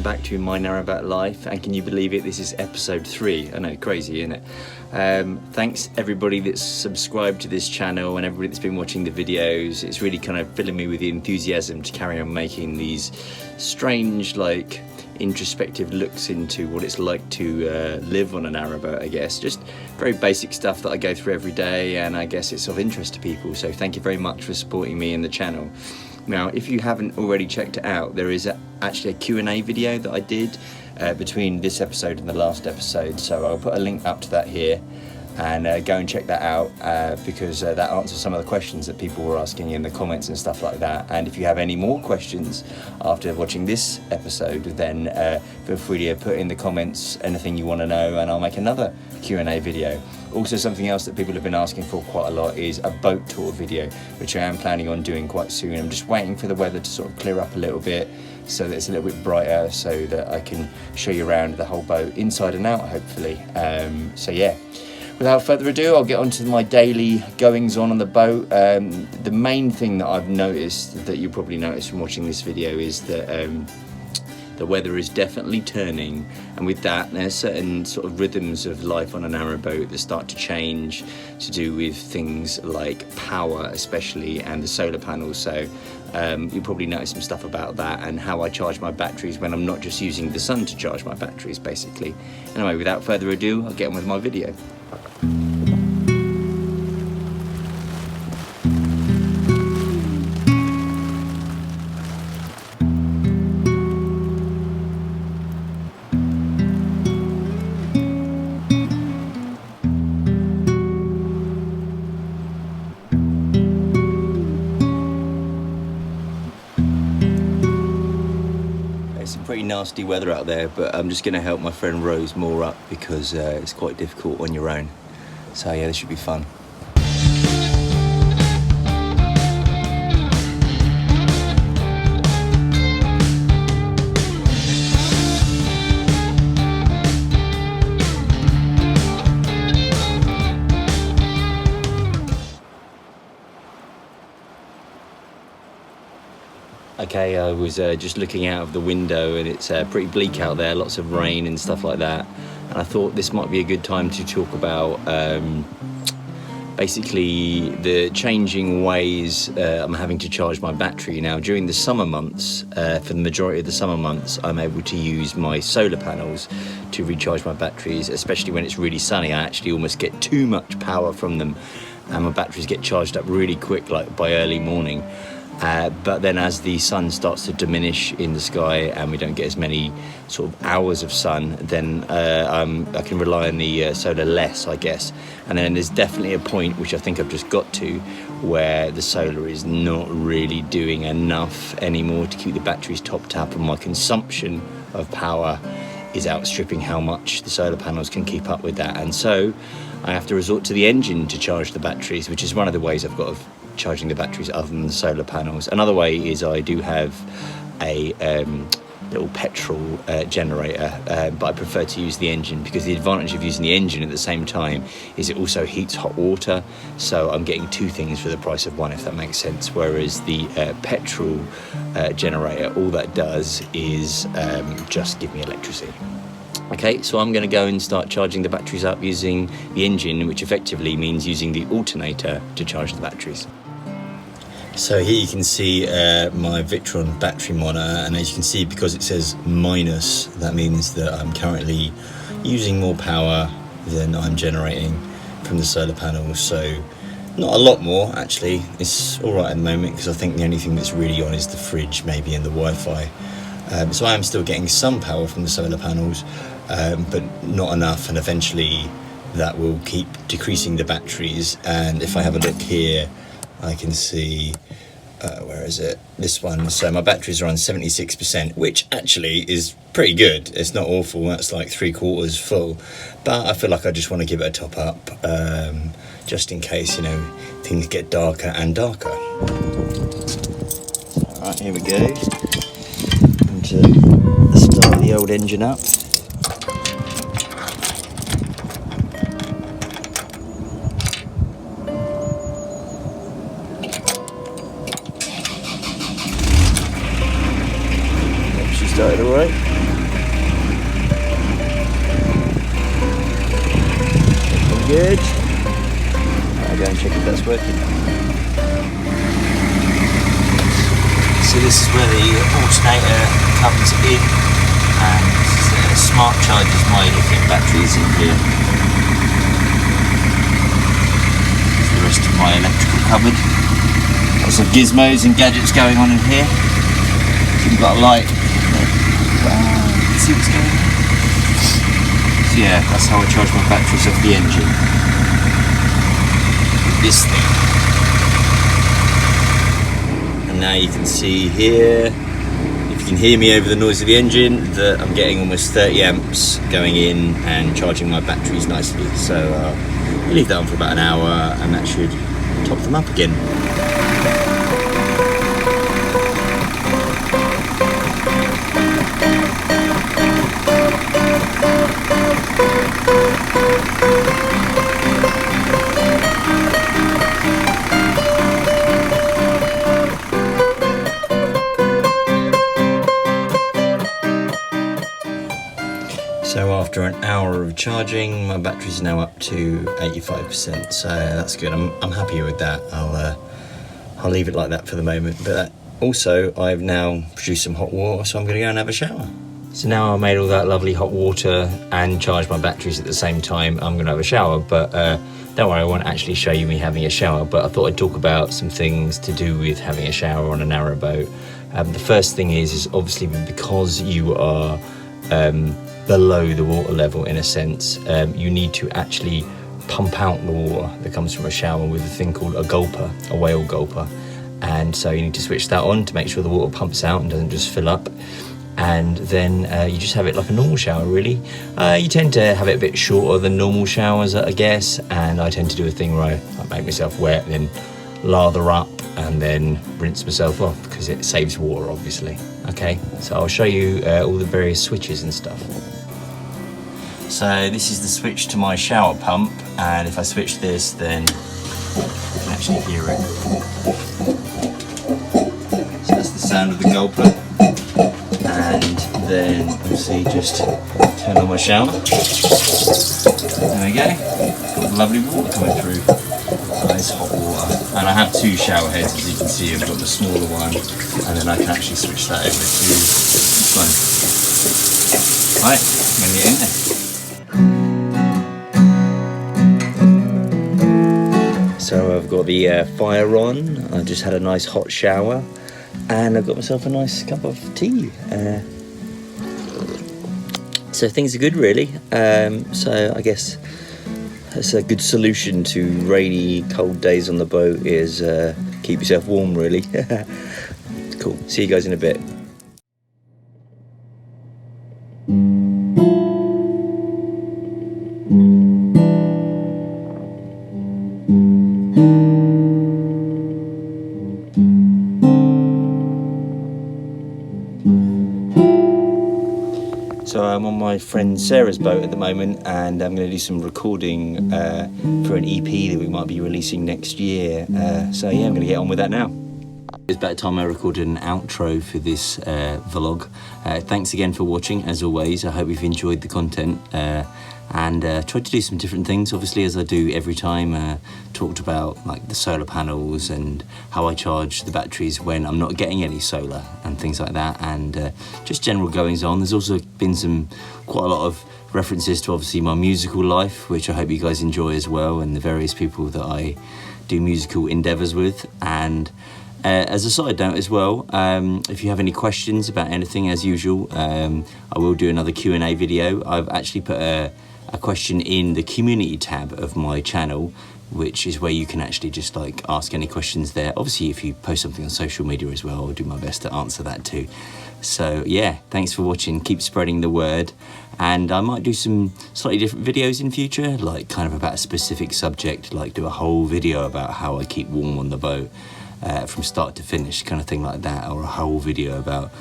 back to My Narrowboat Life, and can you believe it, this is episode 3. I know, crazy, isn't it? Thanks everybody that's subscribed to this channel and everybody that's been watching the videos. It's really kind of filling me with the enthusiasm to carry on making these strange, like, introspective looks into what it's like to live on a narrowboat, I guess. Just very basic stuff that I go through every day, and I guess it's of interest to people, so thank you very much for supporting me in the channel. Now, if you haven't already checked it out, there is actually a Q&A video that I did between this episode and the last episode, so I'll put a link up to that here, and go and check that out because that answers some of the questions that people were asking in the comments and stuff like that. And if you have any more questions after watching this episode, then feel free to put in the comments anything you want to know, and I'll make another Q&A video. Also, something else that people have been asking for quite a lot is a boat tour video, which I am planning on doing quite soon. I'm just waiting for the weather to sort of clear up a little bit so that it's a little bit brighter, so that I can show you around the whole boat inside and out, hopefully. So yeah, without further ado, I'll get on to my daily goings on the boat. The main thing that I've noticed, that you probably noticed from watching this video, is that the weather is definitely turning, and with that there's certain sort of rhythms of life on a narrowboat that start to change, to do with things like power especially, and the solar panels. So you probably noticed some stuff about that and how I charge my batteries when I'm not just using the sun to charge my batteries, basically. Anyway, without further ado, I'll get on with my video. Pretty nasty weather out there, but I'm just going to help my friend Rose moor up because it's quite difficult on your own. So yeah, this should be fun. Okay, I was just looking out of the window, and it's pretty bleak out there, lots of rain and stuff like that. And I thought this might be a good time to talk about basically the changing ways I'm having to charge my battery. Now, during the summer months, for the majority of the summer months, I'm able to use my solar panels to recharge my batteries, especially when it's really sunny. I actually almost get too much power from them, and my batteries get charged up really quick, like by early morning. But then as the sun starts to diminish in the sky and we don't get as many sort of hours of sun, then I can rely on the solar less, I guess. And then there's definitely a point, which I think I've just got to, where the solar is not really doing enough anymore to keep the batteries topped up, and my consumption of power is outstripping how much the solar panels can keep up with that. And so I have to resort to the engine to charge the batteries, which is one of the ways I've got of charging the batteries other than the solar panels. Another way is I do have a little petrol generator, but I prefer to use the engine, because the advantage of using the engine at the same time is it also heats hot water, so I'm getting two things for the price of one, if that makes sense. Whereas the petrol generator, all that does is just give me electricity. Okay, so I'm going to go and start charging the batteries up using the engine, which effectively means using the alternator to charge the batteries. So here you can see my Victron battery monitor, and as you can see, because it says minus, that means that I'm currently using more power than I'm generating from the solar panels. So not a lot more, actually. It's all right at the moment, because I think the only thing that's really on is the fridge, maybe, and the Wi-Fi. So I am still getting some power from the solar panels, but not enough, and eventually that will keep decreasing the batteries. And if I have a look here, I can see, where is it? This one. So my batteries are on 76%, which actually is pretty good. It's not awful. That's like 3/4 full. But I feel like I just want to give it a top up, just in case, you know, things get darker and darker. All right, here we go. And to start the old engine up. Started all right. good. I'll go and check if that's working. So this is where the alternator comes in, and smart charges my lithium batteries in here. There's the rest of my electrical cupboard. Lots of gizmos and gadgets going on in here. So we've got a light. Wow, let's see what's going on. So yeah, that's how I charge my batteries off the engine. With this thing. And now you can see here, if you can hear me over the noise of the engine, that I'm getting almost 30 amps going in and charging my batteries nicely. So you leave that on for about an hour and that should top them up again. So after an hour of charging, my battery's now up to 85%, so that's good. I'm happy with that. I'll leave it like that for the moment. But also, I've now produced some hot water, so I'm going to go and have a shower. So now I've made all that lovely hot water and charged my batteries at the same time, I'm going to have a shower. But don't worry, I won't actually show you me having a shower, but I thought I'd talk about some things to do with having a shower on a narrowboat. The first thing is obviously because you are below the water level in a sense, you need to actually pump out the water that comes from a shower with a thing called a gulper, a whale gulper. And so you need to switch that on to make sure the water pumps out and doesn't just fill up. And then you just have it like a normal shower, really. You tend to have it a bit shorter than normal showers, I guess, and I tend to do a thing where I make myself wet, then lather up and then rinse myself off because it saves water, obviously. Okay, so I'll show you all the various switches and stuff. So this is the switch to my shower pump, and if I switch this, then you can actually hear it. So that's the sound of the gulper. And then obviously just turn on my shower. There we go. Got lovely water coming through. Nice hot water. And I have two shower heads, as you can see. I've got the smaller one, and then I can actually switch that over to this one. Right, I'm going to get in there. So I've got the fire on. I've just had a nice hot shower. And I've got myself a nice cup of tea. So things are good, really. So I guess that's a good solution to rainy, cold days on the boat is keep yourself warm, really. Cool. See you guys in a bit. So I'm on my friend Sarah's boat at the moment, and I'm going to do some recording for an EP that we might be releasing next year. So yeah, I'm going to get on with that now. It's about time I recorded an outro for this vlog. Thanks again for watching, as always. I hope you've enjoyed the content. And tried to do some different things, obviously, as I do every time. Talked about like the solar panels and how I charge the batteries when I'm not getting any solar and things like that, and just general goings on. There's also been quite a lot of references to obviously my musical life, which I hope you guys enjoy as well, and the various people that I do musical endeavours with. And as a side note as well, if you have any questions about anything, as usual, I will do another Q&A video. I've actually put a question in the community tab of my channel, which is where you can actually just like ask any questions there. Obviously, if you post something on social media as well, I'll do my best to answer that too. So yeah, thanks for watching. Keep spreading the word, and I might do some slightly different videos in future, like kind of about a specific subject, like do a whole video about how I keep warm on the boat from start to finish, kind of thing like that, or a whole video about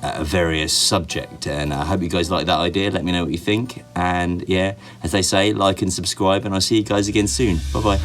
a various subject. And I hope you guys like that idea. Let me know what you think, and yeah, as they say, like and subscribe, and I'll see you guys again soon. Bye bye.